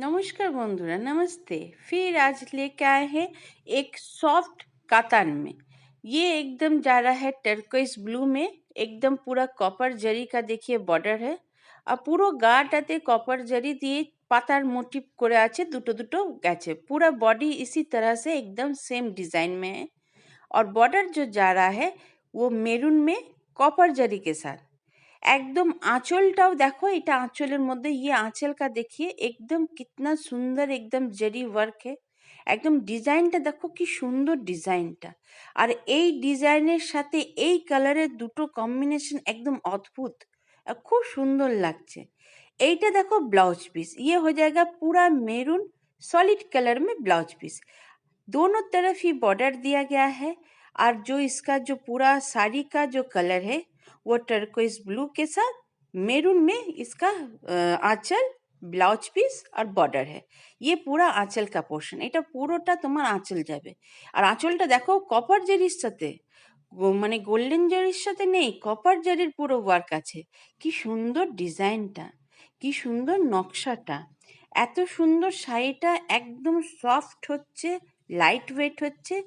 नमस्कार बंधुरा नमस्ते। फिर आज लेके आए हैं एक सॉफ्ट कातान में। ये एकदम जा रहा है टर्कोइज ब्लू में। एकदम पूरा कॉपर जरी का देखिए बॉर्डर है और पूरो गाटाते कॉपर जरी दिए पातार मोटिव করে আছে দুটো দুটো গেছে। पूरा बॉडी इसी तरह से एकदम सेम डिजाइन में है और बॉर्डर जो जा रहा है वो मेरून में कॉपर जरी के साथ। एकदम आंचलटाও देखो, এটা आंचलेर মধ্যে ये आंचल का देखिए एकदम कितना सुंदर एकदम जरी वर्क है। একদম ডিজাইনটা দেখো কি সুন্দর ডিজাইনটা। আর এই ডিজাইনের সাথে এই কালারের দুটো কম্বিনেশন একদম অদ্ভুত, খুব সুন্দর লাগছে। এইটা देखो ब्लाउज पीस, ये हो जाएगा पूरा मेरून सॉलिड कलर में ब्लाउज पीस। दोनों तरफ ही बॉर्डर दिया गया है और जो इसका जो पूरा साड़ी का जो कलर है वो टर्कोइज ब्लू के साथ मेरून में इसका आंचल ब्लाउज पीस और बॉर्डर है। ये पूरा आंचल का पोर्शन, এটা পুরোটা তোমার আঁচল যাবে। আর আঁচলটা দেখো কপার জরির সাথে মানে গোল্ডেন জরির সাথে নেই, কপার জরির পুরো ওয়ার্ক আছে। কি সুন্দর ডিজাইনটা, কি সুন্দর নকশাটা, এত সুন্দর শাড়িটা একদম সফট হচ্ছে, लाइट वेट होच्छे।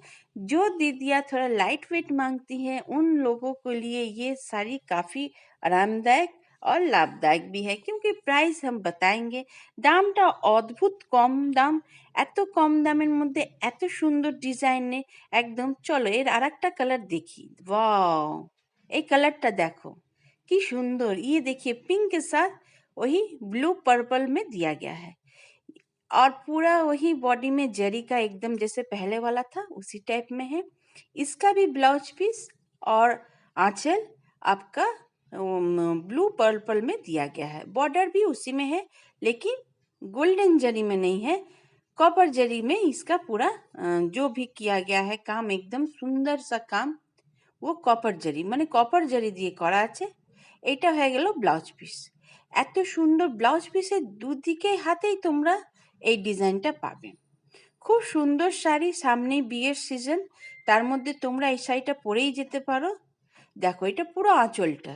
जो दीदियाँ थोड़ा लाइट वेट मांगती हैं उन लोगों के लिए ये साड़ी काफ़ी आरामदायक और लाभदायक भी है, क्योंकि प्राइस हम बताएंगे। दामटा अद्भुत कम दाम, এত কম দামের মধ্যে এত সুন্দর ডিজাইনে একদম। চলো এর আরেকটা কালার দেখি। वाओ, এই কালারটা দেখো কি সুন্দর। ये देखिए पिंक के साथ वही ब्लू पर्पल में दिया गया है और पूरा वही बॉडी में जरी का एकदम जैसे पहले वाला था उसी टाइप में है। इसका भी ब्लाउज पीस और आंचल आपका ब्लू पर्पल में दिया गया है। बॉर्डर भी उसी में है लेकिन गोल्डन जरी में नहीं है, कॉपर जरी में इसका पूरा जो भी किया गया है काम एकदम सुंदर सा काम वो कॉपर जरी মানে কপার জরি দিয়ে করা আছে। এটা হয়ে গেল ব্লাউজ পিস। এত সুন্দর ব্লাউজ পিসের দুদিকে হাতেই তোমরা এই ডিজাইনটা পাবে। খুব সুন্দর শাড়ি, সামনেই বিয়ের সিজন, তার মধ্যে তোমরা এই শাড়িটা পরেই যেতে পারো। দেখো এটা পুরো আঁচলটা,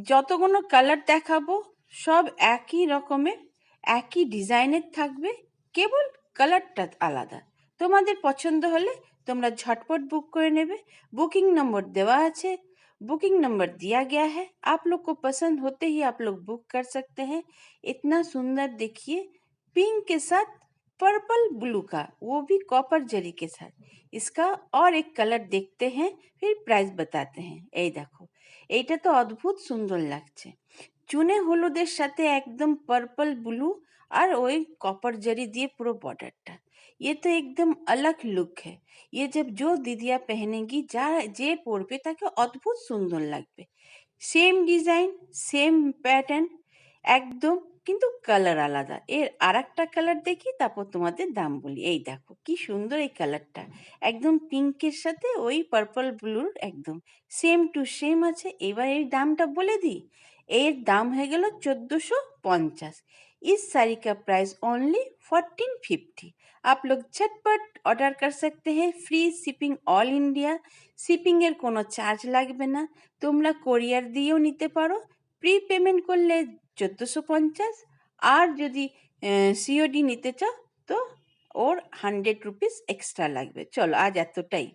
যতগুলো কালার দেখাবো সব একই রকমের একই ডিজাইনের থাকবে, কেবল কালারটা আলাদা। তোমাদের পছন্দ হলে তোমরা झटपट बुक করে নেবে। बुकिंग नंबर देवा আছে, बुकिंग नंबर दिया गया है। आप लोग को पसंद होते ही आप लोग बुक कर सकते हैं। इतना सुंदर देखिए पिंक के साथ पर्पल ब्लू का, वो भी कॉपर जरी के साथ। इसका और एक कलर देखते हैं फिर प्राइस बताते हैं। এই দেখো এইটা তো অদ্ভুত সুন্দর লাগছে, চুনে হলুদের সাথে একদম पर्पल ब्लू और ওই कॉपर जरी দিয়ে পুরো বর্ডারটা। ये तो एकदम अलग लुक है। ये जब जो दीदियाँ पहनेंगी जा যে পরবে তাকে অদ্ভুত সুন্দর লাগবে। সেম ডিজাইন সেম প্যাটার্ন একদম, কিন্তু কালার আলাদা। এর আরেকটা কালার দেখি তারপর তোমাদের দাম বলি। এই দেখো কি সুন্দর এই কালারটা, একদম পিঙ্কের সাথে ওই পার্পল ব্লুর একদম সেম টু সেম আছে। এবার এর দামটা বলে দিই। এর দাম হয়ে গেল 1450। इस साड़ी का प्राइस ओनली 1450। आप लोग झटपट ऑर्डर कर सकते हैं। Free shipping all India, shipping এর কোনো চার্জ লাগবে না। তোমরা কোরিয়ার দিয়েও নিতে পারো। প্রি পেমেন্ট করলে 1450 আর যদি সিওডি নিতে চাও তো ওর 100 রুপিস এক্সট্রা লাগবে। চলো আজ এতটাই।